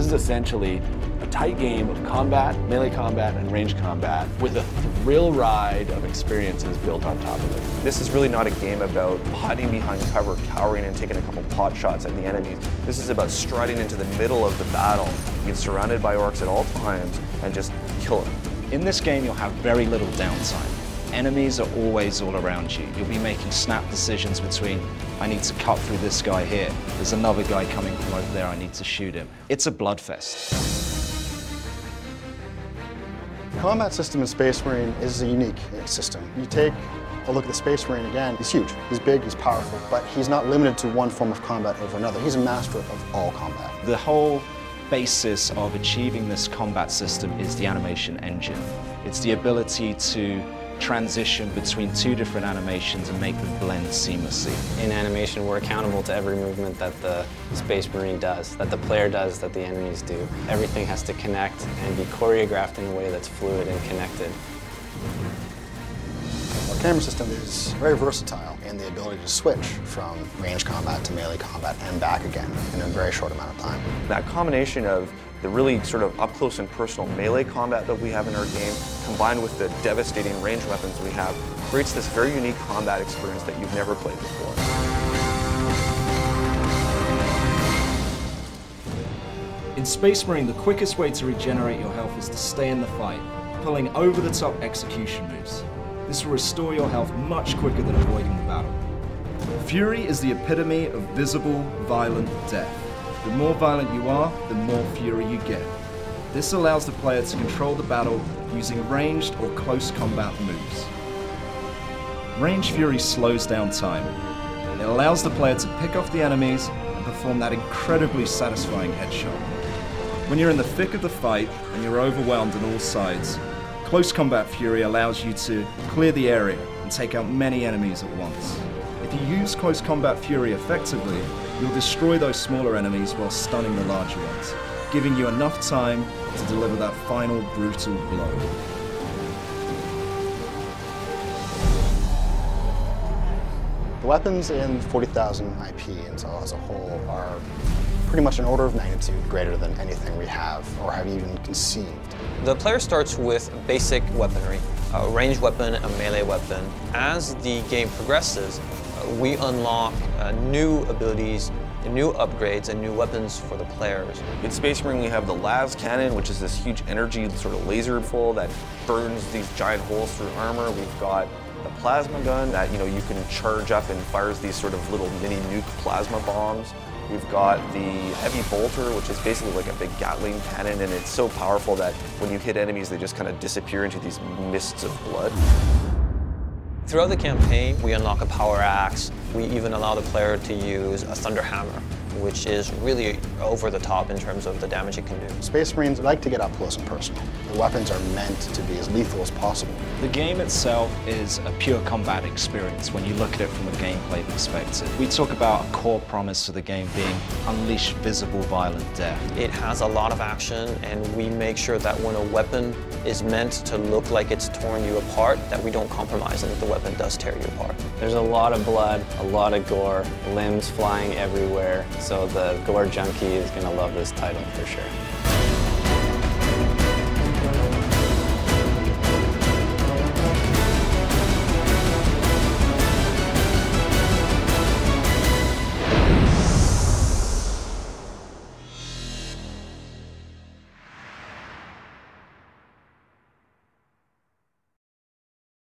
is essentially a tight game of combat, melee combat, and range combat with a thrill ride of experiences built on top of it. This is really not a game about hiding behind cover, cowering and taking a couple pot shots at the enemies. This is about striding into the middle of the battle, being surrounded by orcs at all times, and just kill them. In this game, you'll have very little downtime. Enemies are always all around you. You'll be making snap decisions between, I need to cut through this guy here. There's another guy coming from over there, I need to shoot him. It's a bloodfest. The combat system in Space Marine is a unique system. You take a look at the Space Marine again, he's huge, he's big, he's powerful, but he's not limited to one form of combat over another. He's a master of all combat. The whole basis of achieving this combat system is the animation engine. It's the ability to transition between two different animations and make them blend seamlessly. In animation, we're accountable to every movement that the Space Marine does, that the player does, that the enemies do. Everything has to connect and be choreographed in a way that's fluid and connected. Our camera system is very versatile in the ability to switch from range combat to melee combat and back again in a very short amount of time. That combination of the really sort of up-close and personal melee combat that we have in our game, combined with the devastating range weapons we have, creates this very unique combat experience that you've never played before. In Space Marine, the quickest way to regenerate your health is to stay in the fight, pulling over-the-top execution moves. This will restore your health much quicker than avoiding the battle. Fury is the epitome of visible, violent death. The more violent you are, the more fury you get. This allows the player to control the battle using ranged or close combat moves. Range Fury slows down time. It allows the player to pick off the enemies and perform that incredibly satisfying headshot. When you're in the thick of the fight and you're overwhelmed on all sides, Close Combat Fury allows you to clear the area and take out many enemies at once. If you use Close Combat Fury effectively, you'll destroy those smaller enemies while stunning the larger ones, giving you enough time to deliver that final brutal blow. The weapons in 40,000 IP as a whole are pretty much an order of magnitude greater than anything we have or have even conceived. The player starts with basic weaponry, a ranged weapon, a melee weapon. As the game progresses, we unlock new abilities, new upgrades, and new weapons for the players. In Space Marine, we have the las cannon, which is this huge energy sort of laser pole that burns these giant holes through armor. We've got the plasma gun that you can charge up and fires these sort of little mini nuke plasma bombs. We've got the heavy bolter, which is basically like a big Gatling cannon, and it's so powerful that when you hit enemies, they just kind of disappear into these mists of blood. Throughout the campaign, we unlock a power axe. We even allow the player to use a thunder hammer, which is really over the top in terms of the damage it can do. Space Marines like to get up close and personal. The weapons are meant to be as lethal as possible. The game itself is a pure combat experience when you look at it from a gameplay perspective. We talk about a core promise of the game being unleash visible, violent death. It has a lot of action, and we make sure that when a weapon is meant to look like it's torn you apart, that we don't compromise and that the weapon does tear you apart. There's a lot of blood, a lot of gore, limbs flying everywhere, so the gore junkie is going to love this title for sure.